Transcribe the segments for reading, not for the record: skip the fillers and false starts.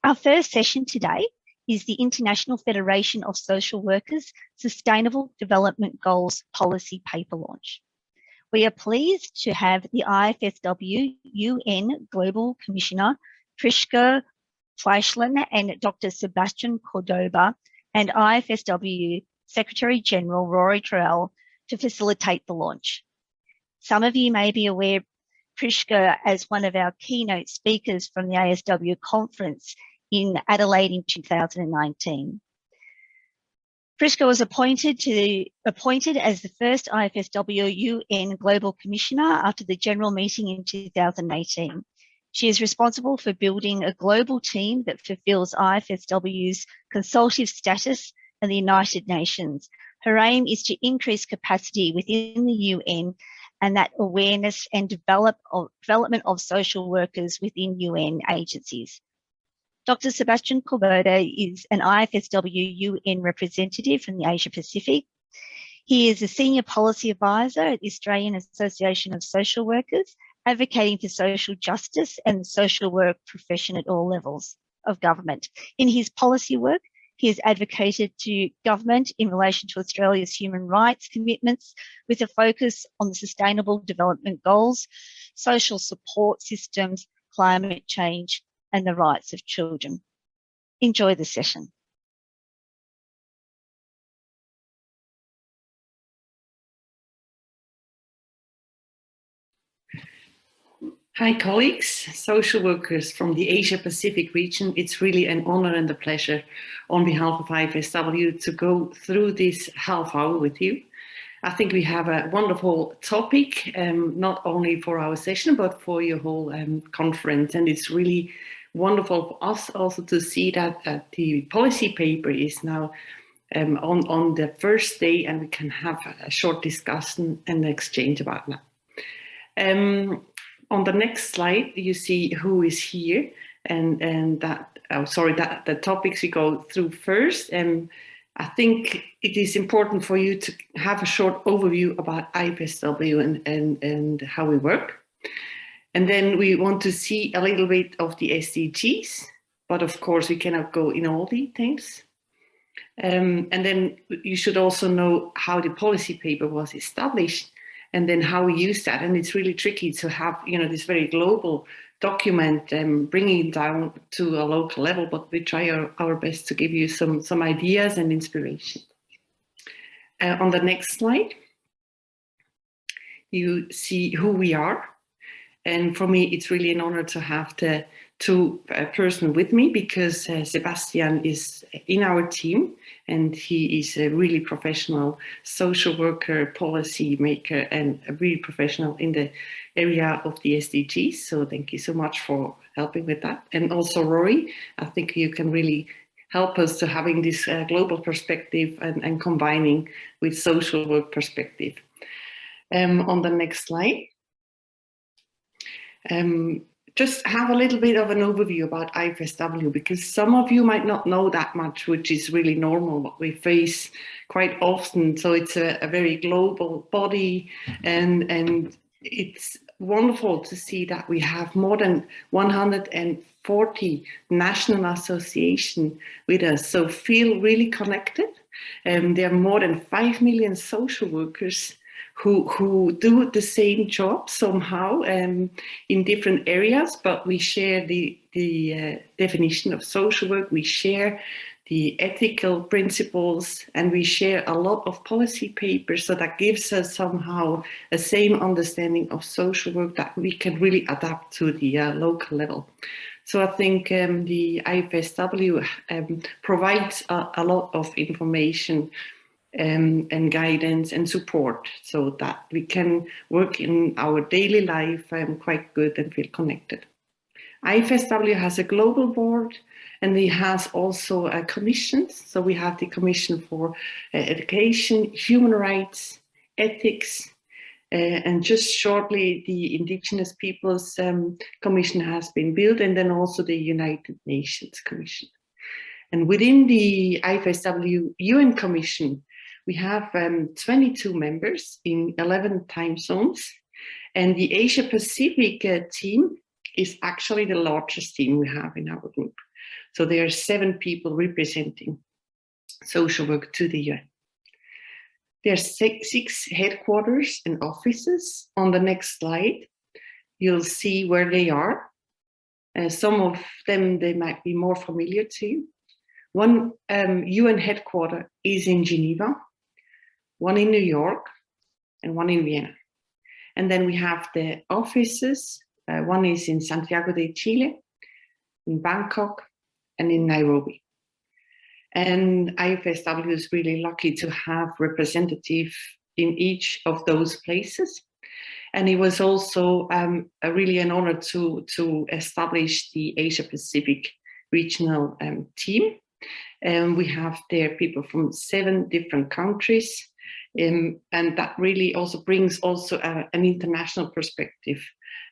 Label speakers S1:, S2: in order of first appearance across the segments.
S1: Our first session today is the International Federation of Social Workers Sustainable Development Goals Policy Paper launch. We are pleased to have the IFSW UN Global Commissioner, Priska and Dr. Sebastian Cordoba, and IFSW Secretary General Rory to facilitate the launch. Some of you may be aware Priska as one of our keynote speakers from the ASW conference in Adelaide in 2019. Priska was appointed as the first IFSW UN Global Commissioner after the General Meeting in 2018. She is responsible for building a global team that fulfills IFSW's consultative status and the United Nations. Her aim is to increase capacity within the UN and that awareness and development of social workers within UN agencies. Dr. Sebastian Cordoba is an IFSW UN representative from the Asia Pacific. He is a senior policy advisor at the Australian Association of Social Workers, advocating for social justice and the social work profession at all levels of government. In his policy work, he has advocated to government in relation to Australia's human rights commitments with a focus on the Sustainable Development Goals, social support systems, climate change, and the rights of children. Enjoy the session.
S2: Hi colleagues, social workers from the Asia Pacific region. It's really an honor and a pleasure on behalf of IFSW to go through this half hour with you. I think we have a wonderful topic, not only for our session, but for your whole conference. And it's really wonderful for us also to see that the policy paper is now on the first day, and we can have a short discussion and exchange about that. On the next slide, you see who is here, and that, the topics we go through first. I think it is important for you to have a short overview about IFSW and how we work. And then we want to see a little bit of the SDGs, but of course we cannot go in all details. And then you should also know how the policy paper was established, and then how we use that. And it's really tricky to have, this very global document bringing it down to a local level, but we try our best to give you some ideas and inspiration. On the next slide, you see who we are. And for me, it's really an honor to have the two person with me, because Sebastian is in our team, and he is a really professional social worker, policy maker, and a really professional in the area of the SDGs. So thank you so much for helping with that. And also Rory, I think you can really help us to having this global perspective and combining with social work perspective. On the next slide. Just have a little bit of an overview about IFSW, because some of you might not know that much, which is really normal, what we face quite often. So it's a very global body, and it's wonderful to see that we have more than 140 national associations with us. So feel really connected. There are more than 5 million social workers who do the same job somehow in different areas, but we share the definition of social work, we share the ethical principles, and we share a lot of policy papers. So that gives us somehow a same understanding of social work that we can really adapt to the local level. So I think the IFSW provides a lot of information and guidance and support, so that we can work in our daily life quite good and feel connected. IFSW has a global board, and it has also commissions. So we have the Commission for Education, Human Rights, Ethics, and just shortly the Indigenous Peoples Commission has been built, and then also the United Nations Commission. And within the IFSW UN Commission, we have 22 members in 11 time zones, and the Asia Pacific team is actually the largest team we have in our group. So there are 7 people representing social work to the UN. There are 6 headquarters and offices. On the next slide, you'll see where they are. Some of them, they might be more familiar to you. One UN headquarter is in Geneva, one in New York, and one in Vienna. And then we have the offices. One is in Santiago de Chile, in Bangkok, and in Nairobi. And IFSW is really lucky to have representatives in each of those places. And it was also really an honor to establish the Asia Pacific regional team. And we have there people from 7 different countries. And that really also brings also an international perspective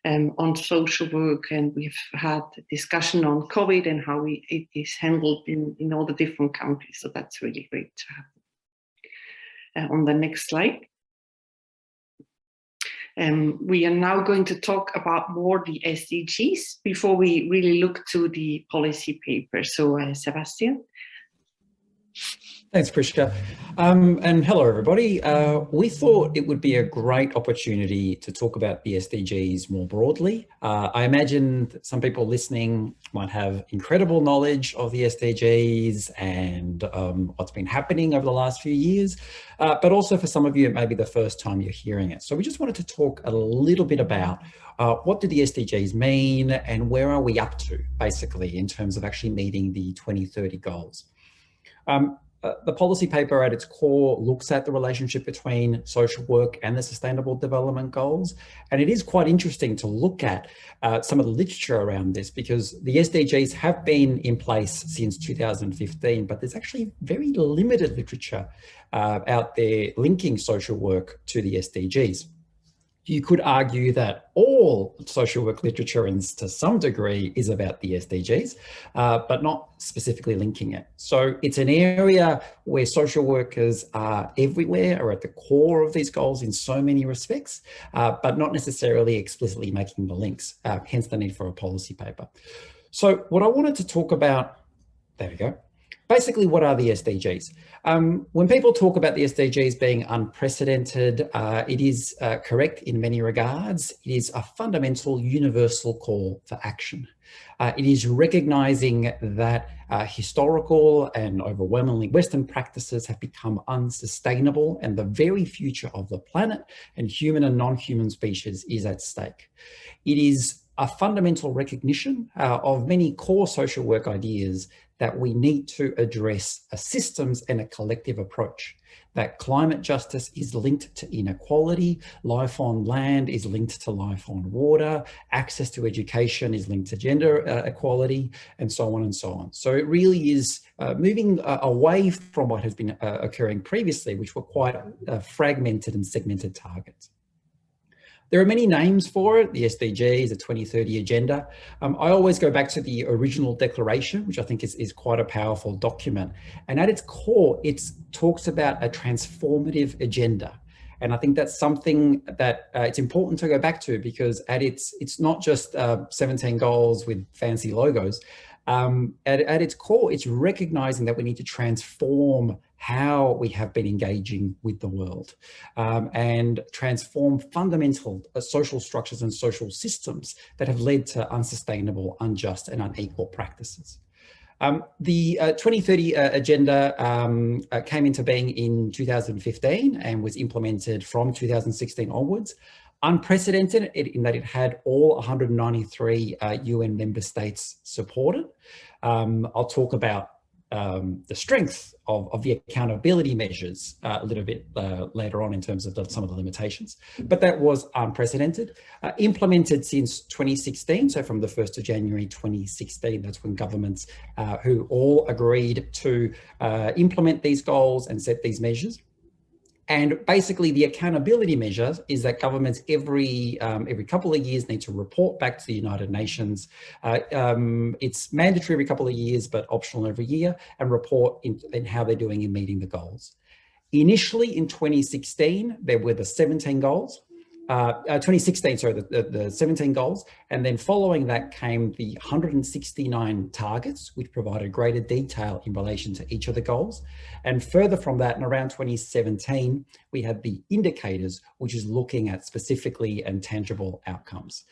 S2: on social work. And we've had a discussion on COVID and how it is handled in all the different countries. So that's really great to have. On the next slide. We are now going to talk about more the SDGs before we really look to the policy paper. So Sebastian.
S3: Thanks, Priska. And hello, everybody. We thought it would be a great opportunity to talk about the SDGs more broadly. I imagine that some people listening might have incredible knowledge of the SDGs and what's been happening over the last few years, but also for some of you, it may be the first time you're hearing it. So we just wanted to talk a little bit about what do the SDGs mean and where are we up to, basically, in terms of actually meeting the 2030 goals. The policy paper at its core looks at the relationship between social work and the Sustainable Development Goals. And it is quite interesting to look at some of the literature around this, because the SDGs have been in place since 2015, but there's actually very limited literature out there linking social work to the SDGs. You could argue that all social work literature, to some degree, is about the SDGs, but not specifically linking it. So it's an area where social workers are everywhere, are at the core of these goals in so many respects, but not necessarily explicitly making the links, hence the need for a policy paper. So what I wanted to talk about, there we go. Basically, what are the SDGs? When people talk about the SDGs being unprecedented, it is correct in many regards. It is a fundamental universal call for action. It is recognizing that historical and overwhelmingly Western practices have become unsustainable, and the very future of the planet and human and non-human species is at stake. It is a fundamental recognition of many core social work ideas that we need to address a systems and a collective approach, that climate justice is linked to inequality, life on land is linked to life on water, access to education is linked to gender equality, and so on and so on. So it really is moving away from what has been occurring previously, which were quite fragmented and segmented targets. There are many names for it, the SDGs, the 2030 Agenda. I always go back to the original declaration, which I think is quite a powerful document. And at its core, it talks about a transformative agenda. And I think that's something that it's important to go back to, because it's not just 17 goals with fancy logos. At its core, it's recognizing that we need to transform how we have been engaging with the world and transform fundamental social structures and social systems that have led to unsustainable, unjust, and unequal practices. The 2030 Agenda came into being in 2015 and was implemented from 2016 onwards. Unprecedented in that it had all 193 UN member states supported. I'll talk about the strength of the accountability measures a little bit later on in terms of some of the limitations, but that was unprecedented. Implemented since 2016, so from the 1st of January 2016, that's when governments who all agreed to implement these goals and set these measures. And basically the accountability measure is that governments every couple of years need to report back to the United Nations. It's mandatory every couple of years, but optional every year, and report in how they're doing in meeting the goals. Initially in 2016, there were the 17 goals. 2016, sorry, the 17 goals. And then following that came the 169 targets, which provided greater detail in relation to each of the goals. And further from that, in around 2017, we had the indicators, which is looking at specifically and tangible outcomes.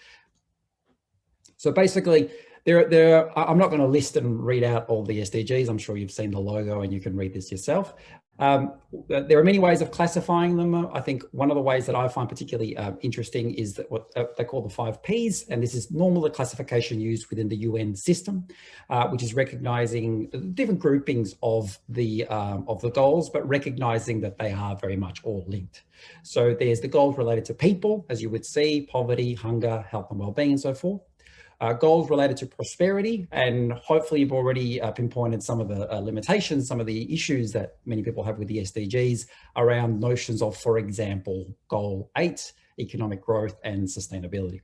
S3: So basically, I'm not going to list and read out all the SDGs. I'm sure you've seen the logo and you can read this yourself. There are many ways of classifying them. I think one of the ways that I find particularly interesting is that what they call the 5 Ps, and this is normal the classification used within the UN system, which is recognizing different groupings of the goals, but recognizing that they are very much all linked. So there's the goals related to people, as you would see, poverty, hunger, health and well-being, and so forth. Goals related to prosperity, and hopefully you've already pinpointed some of the limitations, some of the issues that many people have with the SDGs around notions of, for example, Goal 8, economic growth and sustainability.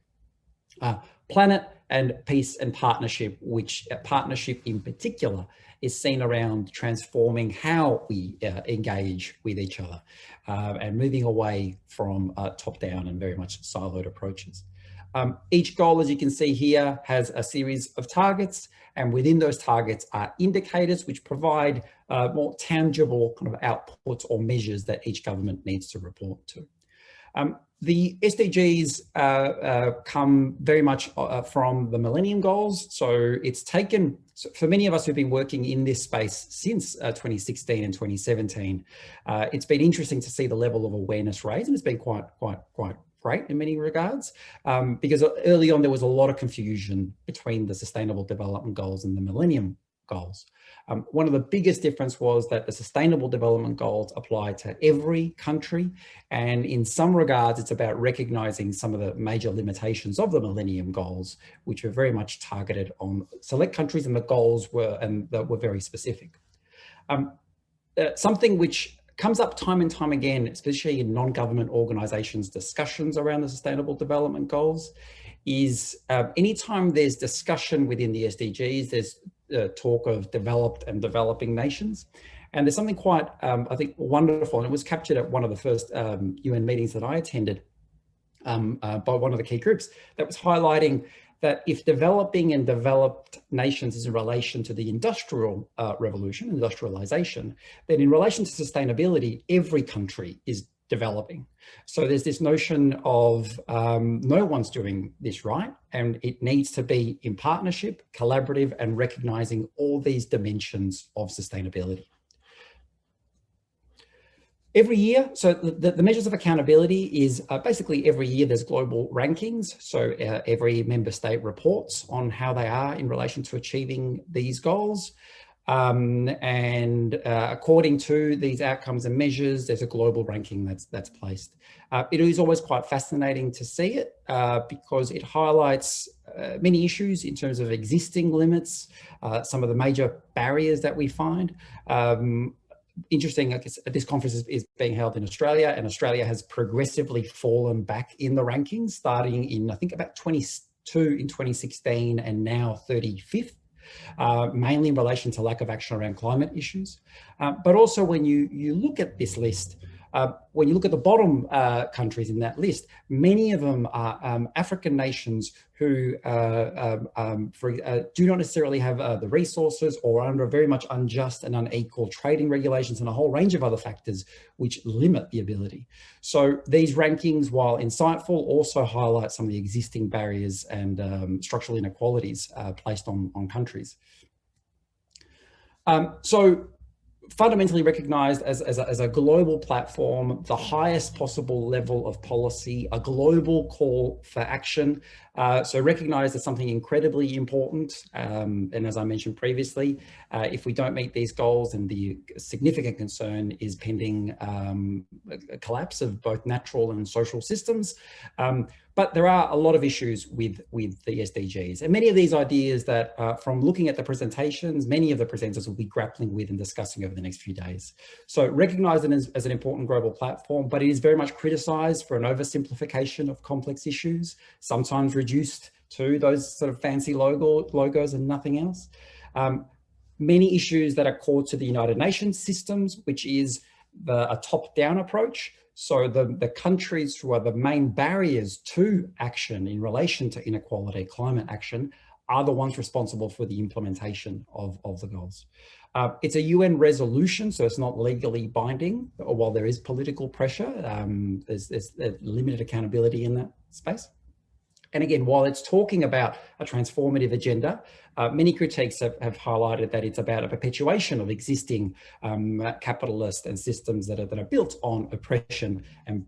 S3: Planet and peace and partnership, which partnership in particular is seen around transforming how we engage with each other and moving away from top-down and very much siloed approaches. Each goal, as you can see here, has a series of targets, and within those targets are indicators which provide more tangible kind of outputs or measures that each government needs to report to. The SDGs come very much from the Millennium Goals. So it's taken, for many of us who've been working in this space since 2016 and 2017, it's been interesting to see the level of awareness raised, and it's been quite great in many regards, because early on there was a lot of confusion between the Sustainable Development Goals and the Millennium Goals. One of the biggest difference was that the Sustainable Development Goals apply to every country, and in some regards it's about recognizing some of the major limitations of the Millennium Goals, which are very much targeted on select countries, and the goals were very specific. Something which comes up time and time again, especially in non-government organizations' discussions around the Sustainable Development Goals, is anytime there's discussion within the SDGs, there's talk of developed and developing nations. And there's something quite, I think, wonderful, and it was captured at one of the first UN meetings that I attended by one of the key groups, that was highlighting that if developing and developed nations is in relation to the industrial revolution, industrialization, then in relation to sustainability, every country is developing. So there's this notion of no one's doing this right, and it needs to be in partnership, collaborative, and recognizing all these dimensions of sustainability. Every year, so the measures of accountability is basically every year there's global rankings. So every member state reports on how they are in relation to achieving these goals. According to these outcomes and measures, there's a global ranking that's placed. It is always quite fascinating to see it because it highlights many issues in terms of existing limits, some of the major barriers that we find. Interesting, I guess this conference is being held in Australia, and Australia has progressively fallen back in the rankings, starting in, I think, about 22 in 2016 and now 35th. Mainly in relation to lack of action around climate issues. But also when you look at this list, when you look at the bottom countries in that list, many of them are African nations who do not necessarily have the resources, or are under very much unjust and unequal trading regulations and a whole range of other factors which limit the ability. So these rankings, while insightful, also highlight some of the existing barriers and structural inequalities placed on countries. So fundamentally recognized as a global platform, the highest possible level of policy, a global call for action. So recognized as something incredibly important. And as I mentioned previously, if we don't meet these goals, then the significant concern is pending a collapse of both natural and social systems. But there are a lot of issues with the SDGs, and many of these ideas that from looking at the presentations, many of the presenters will be grappling with and discussing over the next few days. So recognize it as an important global platform, but it is very much criticized for an oversimplification of complex issues, sometimes reduced to those sort of fancy logos and nothing else. Many issues that are core to the United Nations systems, which is a top-down approach. So the countries who are the main barriers to action in relation to inequality, climate action, are the ones responsible for the implementation of the goals. It's a UN resolution, so it's not legally binding. While there is political pressure, there's limited accountability in that space. And again, while it's talking about a transformative agenda, many critiques have highlighted that it's about a perpetuation of existing capitalist and systems that are built on oppression and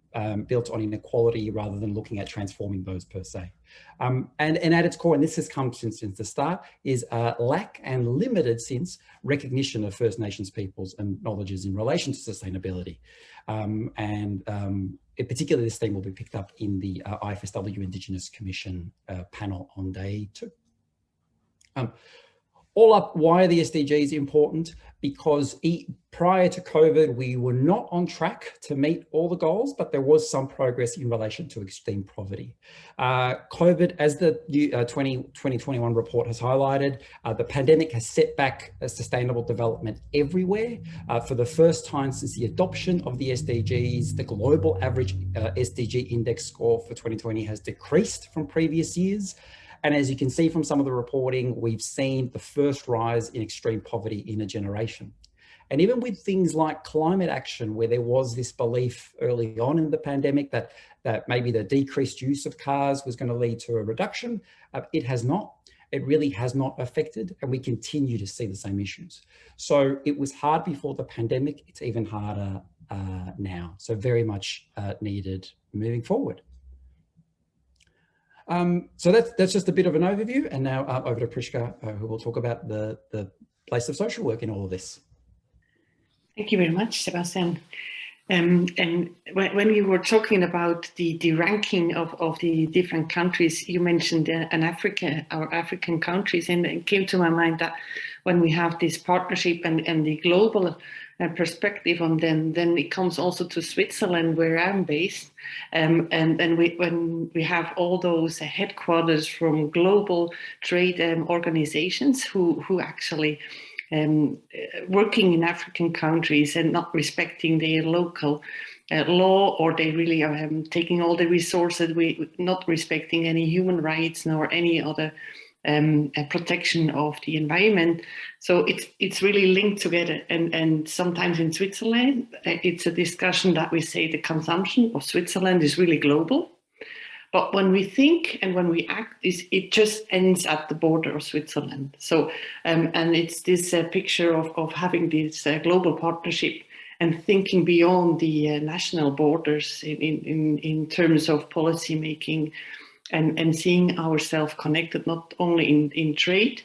S3: built on inequality rather than looking at transforming those per se. And at its core, and this has come since the start, is lack and limited since recognition of First Nations peoples and knowledges in relation to sustainability. In particular, this theme will be picked up in the IFSW Indigenous Commission panel on day 2. All up, why are the SDGs important? Because prior to COVID, we were not on track to meet all the goals, but there was some progress in relation to extreme poverty. COVID, as the 2021 report has highlighted, the pandemic has set back sustainable development everywhere. For the first time since the adoption of the SDGs, the global average SDG index score for 2020 has decreased from previous years. And as you can see from some of the reporting, we've seen the first rise in extreme poverty in a generation. And even with things like climate action, where there was this belief early on in the pandemic that maybe the decreased use of cars was going to lead to a reduction, it has not. It really has not affected, and we continue to see the same issues. So it was hard before the pandemic, it's even harder now. So very much needed moving forward. So that's just a bit of an overview, and now over to Priska, who will talk about the place of social work in all of this.
S2: Thank you very much, Sebastian. And when you were talking about the ranking of the different countries, you mentioned our African countries, and it came to my mind that when we have this partnership and the global perspective on them, then it comes also to Switzerland, where I'm based, and when we have all those headquarters from global trade organizations who actually working in African countries and not respecting their local law, or they really are taking all the resources, not respecting any human rights nor any other protection of the environment. So it's really linked together. And sometimes in Switzerland, it's a discussion that we say the consumption of Switzerland is really global. But when we think and when we act, it just ends at the border of Switzerland. So, and it's this picture of having this global partnership and thinking beyond the national borders in terms of policy making, and seeing ourselves connected not only in trade,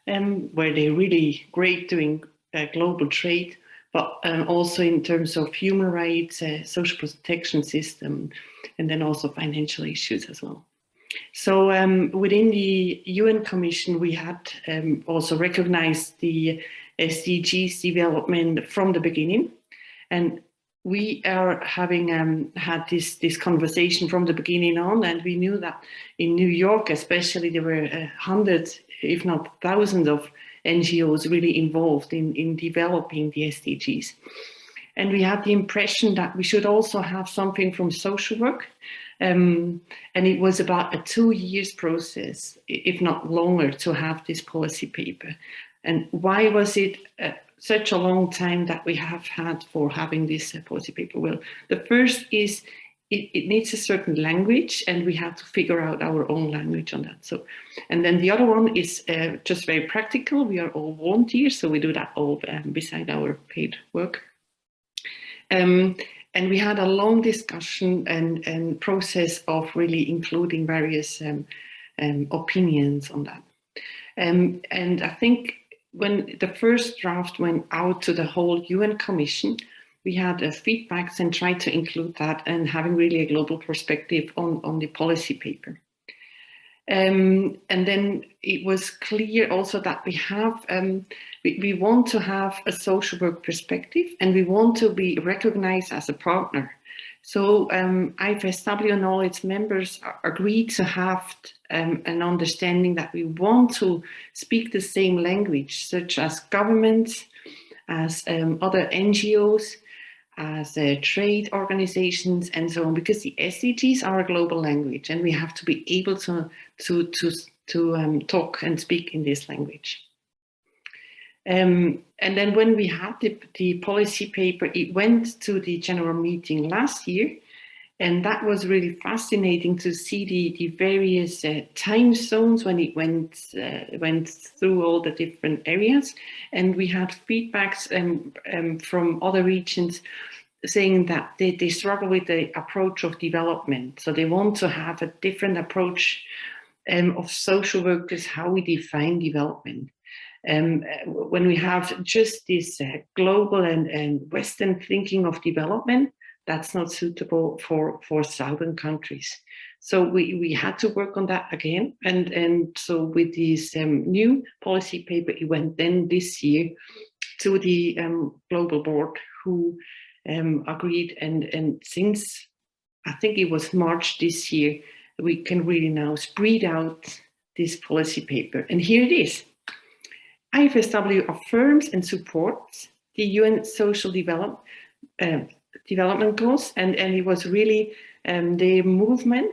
S2: where they're really great doing global trade, but also in terms of human rights, social protection system, and then also financial issues as well. So within the UN Commission, we had also recognized the SDGs development from the beginning. And we are having had this conversation from the beginning on, and we knew that in New York especially, there were hundreds, if not thousands of NGOs really involved in developing the SDGs. And we had the impression that we should also have something from social work. And it was about a 2 years process, if not longer, to have this policy paper. And why was it such a long time that we have had for having this policy paper? Well, the first is it needs a certain language, and we have to figure out our own language on that. So, and then the other one is just very practical. We are all volunteers, so we do that all beside our paid work. And we had a long discussion and process of really including various opinions on that. And I think when the first draft went out to the whole UN Commission, we had feedbacks and tried to include that, and having really a global perspective on the policy paper. And then it was clear also that we have, we want to have a social work perspective, and we want to be recognized as a partner. So IFSW and all its members agreed to have an understanding that we want to speak the same language, such as governments, as other NGOs, as trade organizations and so on, because the SDGs are a global language and we have to be able to talk and speak in this language. And then when we had the policy paper, it went to the general meeting last year, and that was really fascinating to see the various time zones when it went through all the different areas. And we had feedbacks from other regions saying that they struggle with the approach of development. So they want to have a different approach of social workers, how we define development. When we have just this global and Western thinking of development, that's not suitable for Southern countries. So we had to work on that again. And so with this new policy paper, it went then this year to the global board, who agreed. And since I think it was March this year, we can really now spread out this policy paper. And here it is. IFSW affirms and supports the UN Social Development Goals, and it was really the movement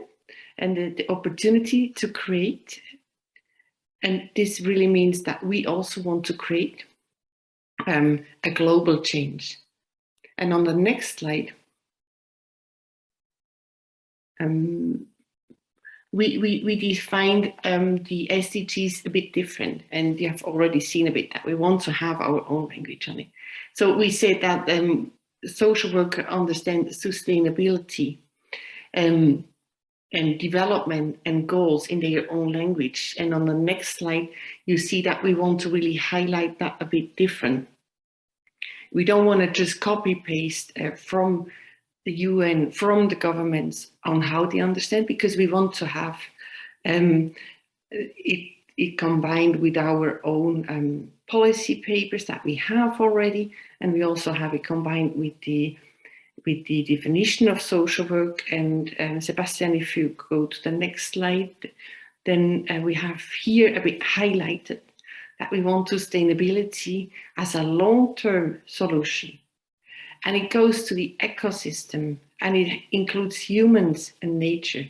S2: and the opportunity to create. And this really means that we also want to create a global change. And on the next slide, we defined the SDGs a bit different, and you have already seen a bit that we want to have our own language on it. So we said that social worker understand sustainability and development and goals in their own language. And on the next slide, you see that we want to really highlight that a bit different. We don't want to just copy paste from the UN, from the governments on how they understand, because we want to have it combined with our own policy papers that we have already, and we also have it combined with the definition of social work. And Sebastian, if you go to the next slide, then we have here a bit highlighted that we want sustainability as a long-term solution. And it goes to the ecosystem, and it includes humans and nature.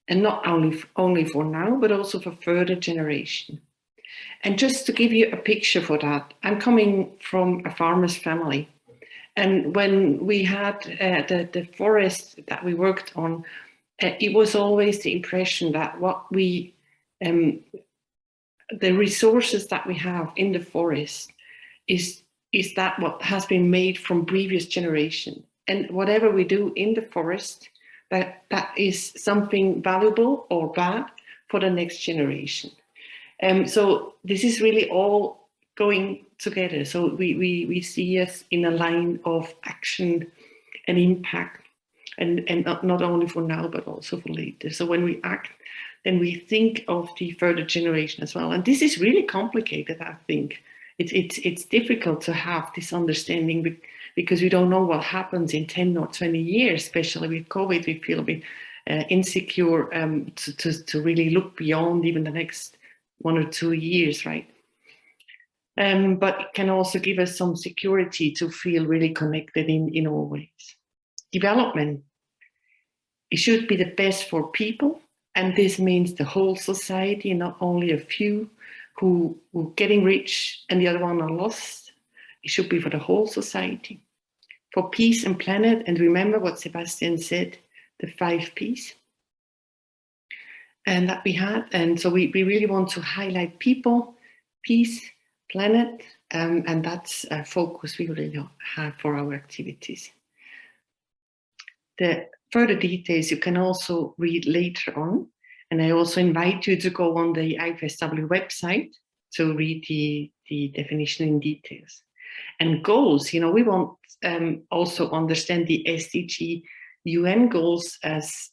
S2: And not only for now, but also for further generation. And just to give you a picture for that, I'm coming from a farmer's family. And when we had the forest that we worked on, it was always the impression that what we, the resources that we have in the forest is that what has been made from previous generation. And whatever we do in the forest, that is something valuable or bad for the next generation. So this is really all going together. So we see us in a line of action and impact, and not only for now, but also for later. So when we act, then we think of the further generation as well. And this is really complicated, I think. It's difficult to have this understanding because we don't know what happens in 10 or 20 years, especially with COVID. We feel a bit insecure to really look beyond even the next 1 or 2 years, right? But it can also give us some security to feel really connected in all ways. Development, it should be the best for people, and this means the whole society, not only a few who are getting rich and the other one are lost. It should be for the whole society. For peace and planet, and remember what Sebastian said, the 5 Ps. And that we had, and so we really want to highlight people, peace, planet, and that's a focus we really have for our activities. The further details you can also read later on. And I also invite you to go on the IFSW website to read the definition in details. And goals, you know, we want also understand the SDG UN goals as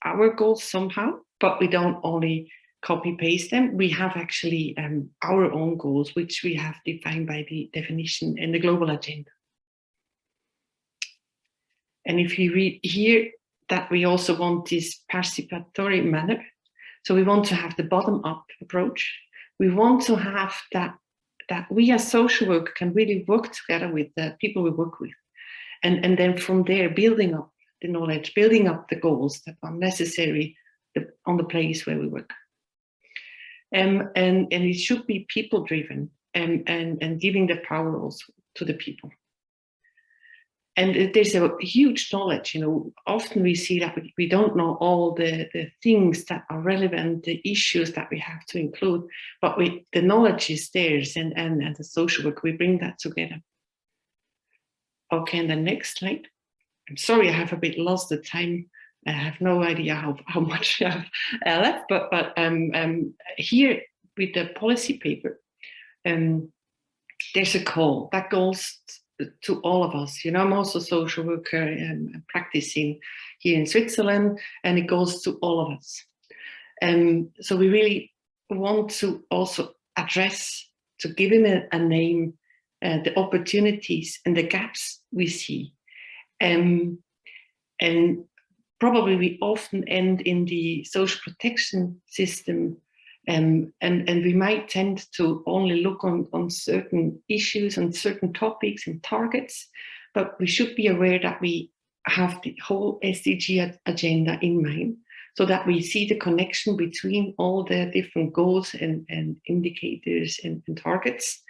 S2: our goals somehow, but we don't only copy paste them. We have actually our own goals, which we have defined by the definition in the global agenda. And if you read here, that we also want this participatory manner. So we want to have the bottom-up approach. We want to have that we as social work can really work together with the people we work with. And then from there, building up the knowledge, building up the goals that are necessary on the place where we work. And it should be people-driven and giving the power also to the people. And there's a huge knowledge, you know, often we see that we don't know all the things that are relevant, the issues that we have to include, but the knowledge is theirs, and the social work, we bring that together. Okay, and the next slide. I'm sorry, I have a bit lost the time. I have no idea how much I have left, but here with the policy paper, there's a call that goes to all of us. You know, I'm also a social worker and practicing here in Switzerland, and it goes to all of us. So we really want to also address, to give him a name, the opportunities and the gaps we see. And probably we often end in the social protection system, and we might tend to only look on certain issues and certain topics and targets, but we should be aware that we have the whole SDG agenda in mind, so that we see the connection between all the different goals and indicators and targets,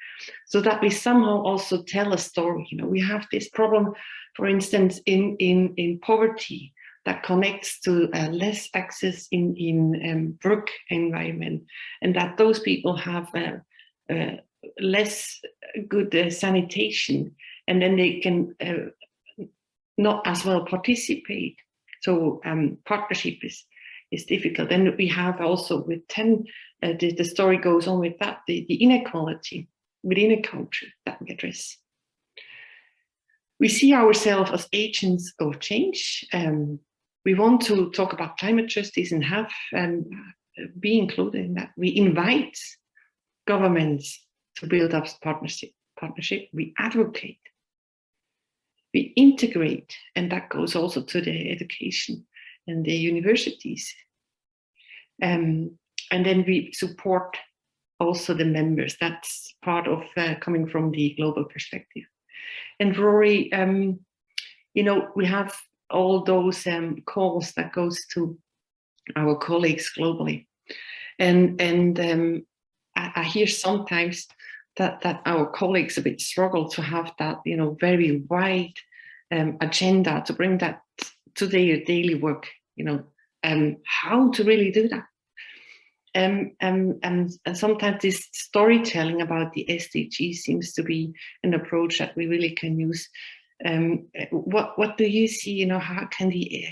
S2: so that we somehow also tell a story. You know, we have this problem, for instance, in poverty, that connects to less access in work environment, and that those people have less good sanitation, and then they can not as well participate. So partnership is difficult. And we have also with 10, the story goes on with that, the inequality within a culture that we address. We see ourselves as agents of change. We want to talk about climate justice and have be included in that. We invite governments to build up partnership. We advocate. We integrate, and that goes also to the education and the universities. And then we support also the members. That's part of coming from the global perspective. And Rory, you know, we have all those calls that goes to our colleagues globally. And I hear sometimes that our colleagues a bit struggle to have that, you know, very wide agenda, to bring that to their daily work, you know, how to really do that. And sometimes this storytelling about the SDGs seems to be an approach that we really can use. What do you see, you know, how can the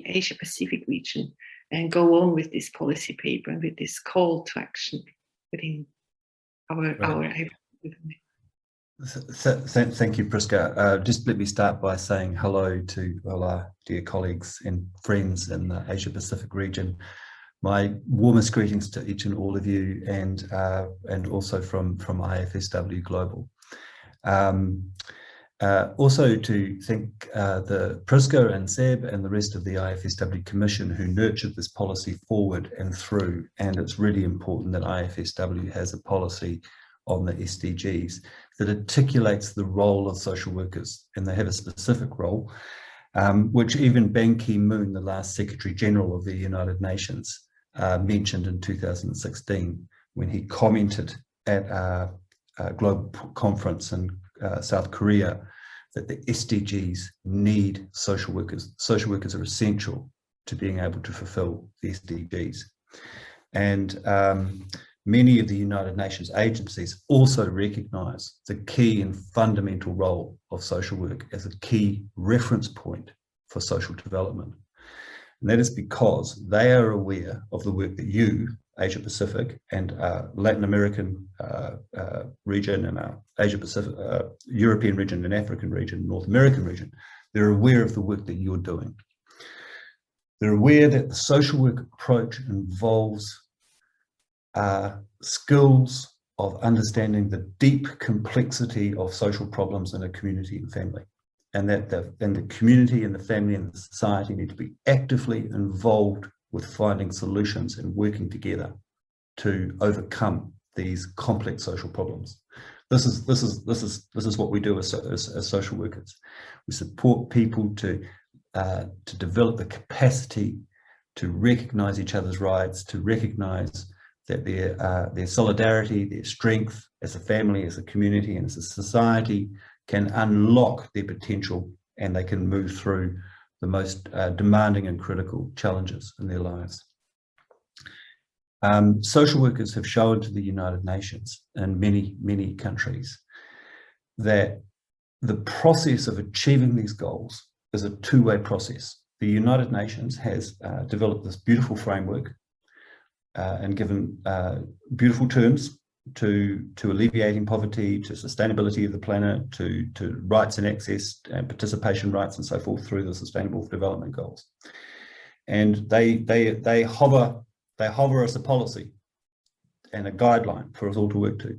S2: Asia Pacific region and go on with this policy paper and with this call to action within our
S4: Thank you, Priska. Just let me start by saying hello to all our dear colleagues and friends in the Asia Pacific region. My warmest greetings to each and all of you, and also from IFSW Global. Also to thank the Priska and Seb and the rest of the IFSW Commission who nurtured this policy forward and through, and it's really important that IFSW has a policy on the SDGs that articulates the role of social workers, and they have a specific role, which even Ban Ki-moon, the last Secretary General of the United Nations, mentioned in 2016 when he commented at a global conference in South Korea that the SDGs need social workers. Social workers are essential to being able to fulfill the SDGs. And many of the United Nations agencies also recognise the key and fundamental role of social work as a key reference point for social development. And that is because they are aware of the work that you, Asia Pacific and Latin American region and Asia Pacific, European region and African region, North American region, they're aware of the work that you're doing. They're aware that the social work approach involves skills of understanding the deep complexity of social problems in a community and family, and that the community and the family and the society need to be actively involved with finding solutions and working together to overcome these complex social problems. This is what we do as social workers. We support people to develop the capacity to recognise each other's rights, to recognise that their solidarity, their strength as a family, as a community, and as a society can unlock their potential, and they can move through the most demanding and critical challenges in their lives. Social workers have shown to the United Nations in many countries that the process of achieving these goals is a two-way process. The United Nations has developed this beautiful framework and given beautiful terms to alleviating poverty, to sustainability of the planet, to rights and access and participation rights and so forth through the Sustainable Development Goals. And they hover as a policy and a guideline for us all to work to.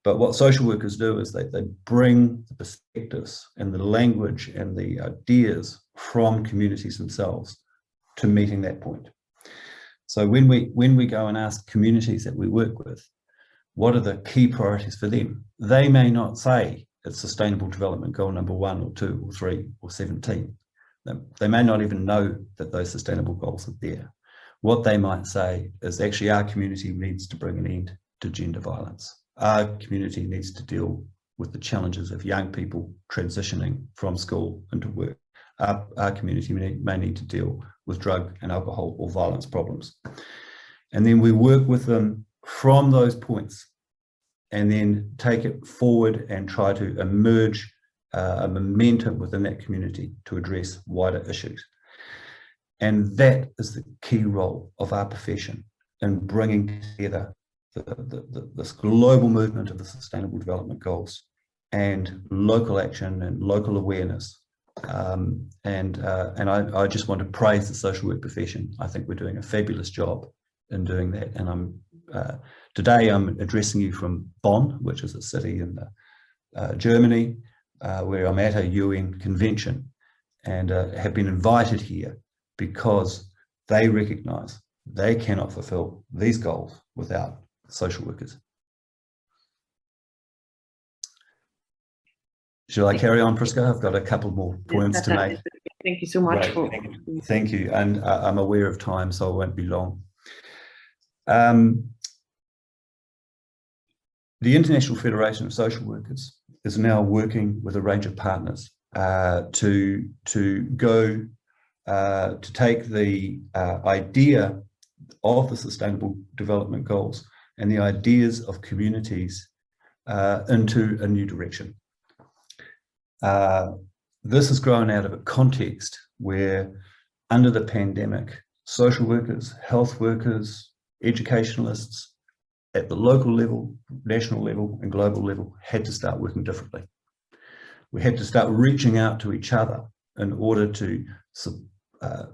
S4: But what social workers do is they bring the perspectives and the language and the ideas from communities themselves to meeting that point. So when we go and ask communities that we work with, what are the key priorities for them? They may not say it's Sustainable Development Goal number 1 or 2 or 3 or 17. They may not even know that those sustainable goals are there. What they might say is actually our community needs to bring an end to gender violence. Our community needs to deal with the challenges of young people transitioning from school into work. Our community may need to deal with drug and alcohol or violence problems. And then we work with them from those points and then take it forward and try to emerge a momentum within that community to address wider issues. And that is the key role of our profession in bringing together this global movement of the Sustainable Development Goals and local action and local awareness. And I just want to praise the social work profession. I think we're doing a fabulous job in doing that. And today I'm addressing you from Bonn, which is a city in Germany, where I'm at a UN convention and have been invited here because they recognise they cannot fulfil these goals without social workers. Shall I carry on, Priska? I've got a couple more points to make.
S2: Thank you so much.
S4: Thank you. And I'm aware of time, so I won't be long. The International Federation of Social Workers is now working with a range of partners to take the idea of the Sustainable Development Goals and the ideas of communities into a new direction. This has grown out of a context where, under the pandemic, social workers, health workers, educationalists at the local level, national level, and global level had to start working differently. We had to start reaching out to each other in order to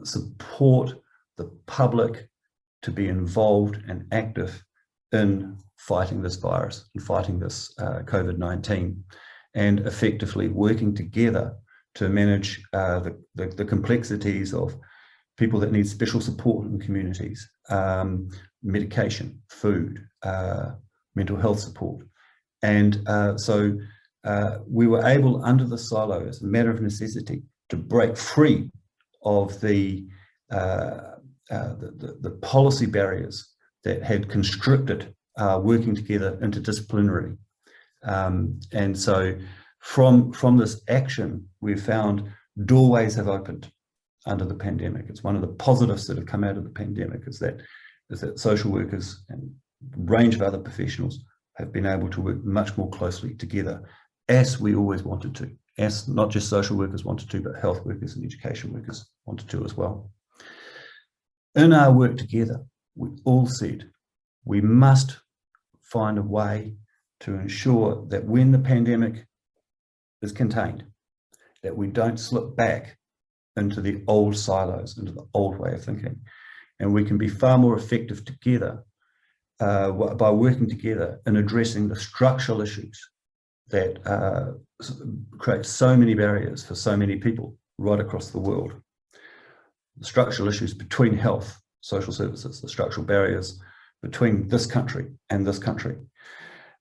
S4: support the public to be involved and active in fighting this virus and fighting this COVID-19, and effectively working together to manage the complexities of people that need special support in communities, medication, food, mental health support. And so we were able, under the silo, as a matter of necessity, to break free of the policy barriers that had constricted working together interdisciplinarily. And so from this action, we've found doorways have opened under the pandemic. It's one of the positives that have come out of the pandemic is that social workers and a range of other professionals have been able to work much more closely together, as we always wanted to, as not just social workers wanted to, but health workers and education workers wanted to as well. In our work together, we all said we must find a way to ensure that when the pandemic is contained, that we don't slip back into the old silos, into the old way of thinking. And we can be far more effective together by working together in addressing the structural issues that create so many barriers for so many people right across the world. The structural issues between health, social services, the structural barriers between this country and this country.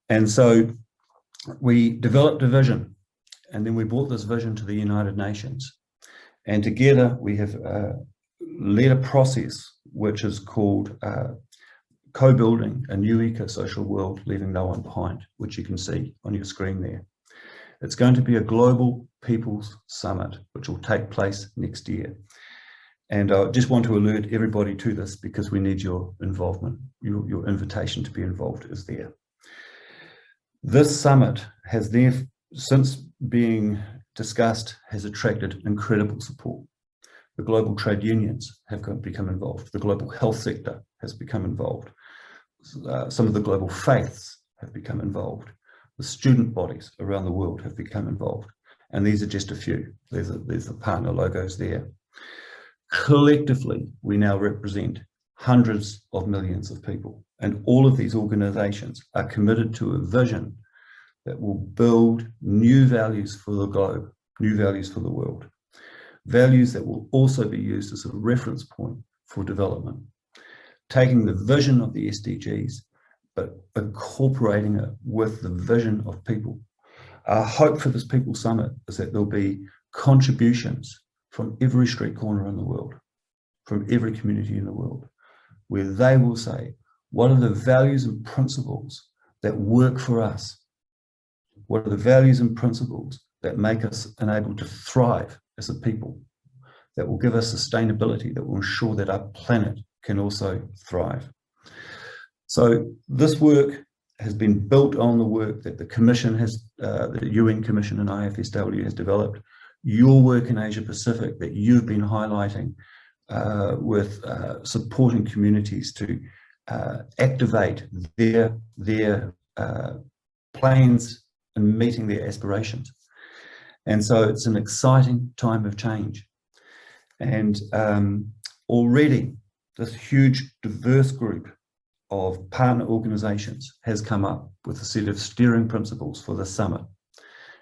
S4: And so we developed a vision, and then we brought this vision to the United Nations. And together we have led a process which is called co-building a new eco-social world, leaving no one behind, which you can see on your screen there. It's going to be a global people's summit, which will take place next year. And I just want to alert everybody to this because we need your involvement. Your invitation to be involved is there. This summit has since being discussed, has attracted incredible support. The global trade unions have become involved. The global health sector has become involved. Some of the global faiths have become involved. The student bodies around the world have become involved. And these are just a few. There's the partner logos there. Collectively, we now represent hundreds of millions of people. And all of these organizations are committed to a vision that will build new values for the globe, new values for the world. Values that will also be used as a reference point for development. Taking the vision of the SDGs, but incorporating it with the vision of people. Our hope for this People Summit is that there'll be contributions from every street corner in the world, from every community in the world, where they will say, what are the values and principles that work for us? What are the values and principles that make us unable to thrive as a people, that will give us sustainability, that will ensure that our planet can also thrive? So this work has been built on the work that the Commission has, the UN Commission and IFSW has developed. Your work in Asia Pacific that you've been highlighting with supporting communities to activate their plans and meeting their aspirations. And so it's an exciting time of change. And already this huge diverse group of partner organizations has come up with a set of steering principles for the summit.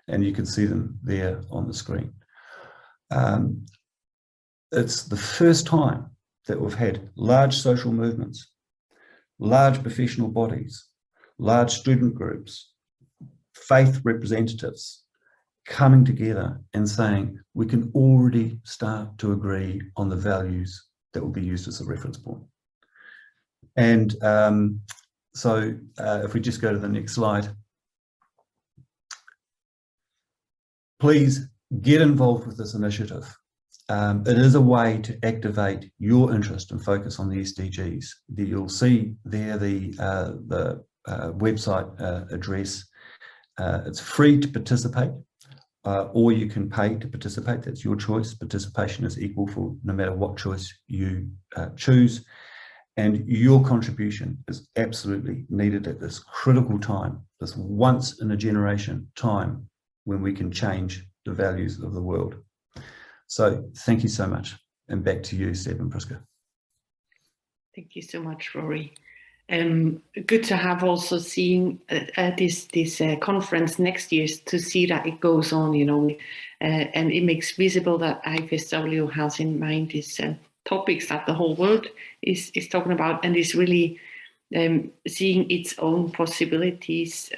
S4: And you can see them there on the screen. It's the first time that we've had large social movements, large professional bodies, large student groups, faith representatives coming together and saying, we can already start to agree on the values that will be used as a reference point. And so if we just go to the next slide, please get involved with this initiative. It is a way to activate your interest and focus on the SDGs. You'll see there the website address. It's free to participate, or you can pay to participate. That's your choice. Participation is equal for no matter what choice you choose. And your contribution is absolutely needed at this critical time, this once in a generation time when we can change the values of the world. So thank you so much. And back to you, Seb and Priska.
S2: Thank you so much, Rory. Good to have also seen this conference next year to see that it goes on, you know, and it makes visible that IFSW has in mind these topics that the whole world is talking about, and is really seeing its own possibilities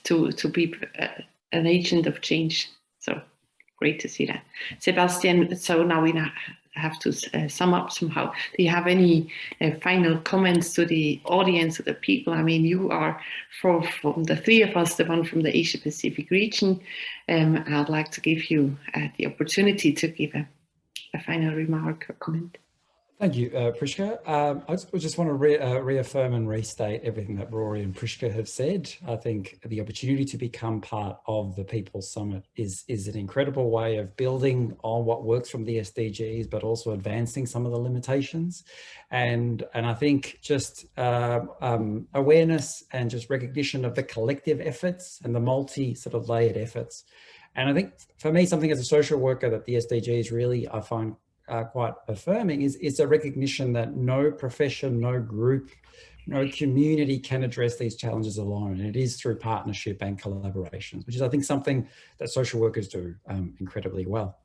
S2: to be an agent of change. So great to see that. Sebastian, so now we have to sum up somehow. Do you have any final comments to the audience, to the people? I mean, you are from the three of us, the one from the Asia Pacific region. I'd like to give you the opportunity to give a final remark or comment.
S3: Thank you, Priska. I just want to reaffirm and restate everything that Rory and Priska have said. I think the opportunity to become part of the People's Summit is an incredible way of building on what works from the SDGs, but also advancing some of the limitations. And I think just awareness and just recognition of the collective efforts and the layered efforts. And I think for me, something as a social worker that the SDGs really, I find quite affirming is a recognition that no profession, no group, no community can address these challenges alone. And it is through partnership and collaborations, which is, I think, something that social workers do incredibly well.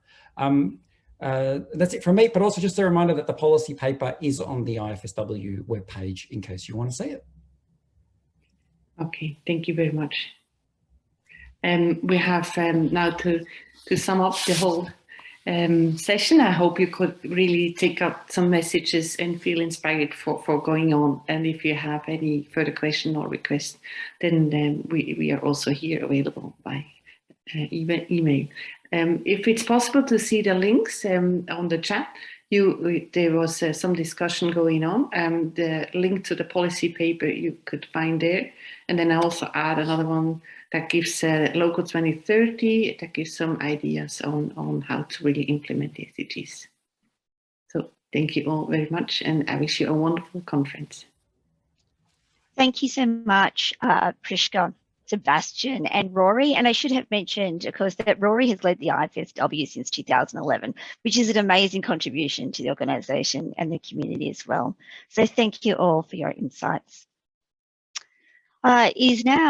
S3: That's it from me, but also just a reminder that the policy paper is on the IFSW webpage in case you want to see it.
S2: Okay, thank you very much. We have now to sum up the whole session. I hope you could really take up some messages and feel inspired for going on. And if you have any further question or request, then we are also here available by email. If it's possible to see the links on the chat, there was some discussion going on. The link to the policy paper you could find there. And then I also add another one that gives Local 2030, that gives some ideas on how to really implement the SDGs. So thank you all very much, and I wish you a wonderful conference.
S1: Thank you so much, Priska, Sebastian, and Rory. And I should have mentioned, of course, that Rory has led the IFSW since 2011, which is an amazing contribution to the organisation and the community as well. So thank you all for your insights. Is now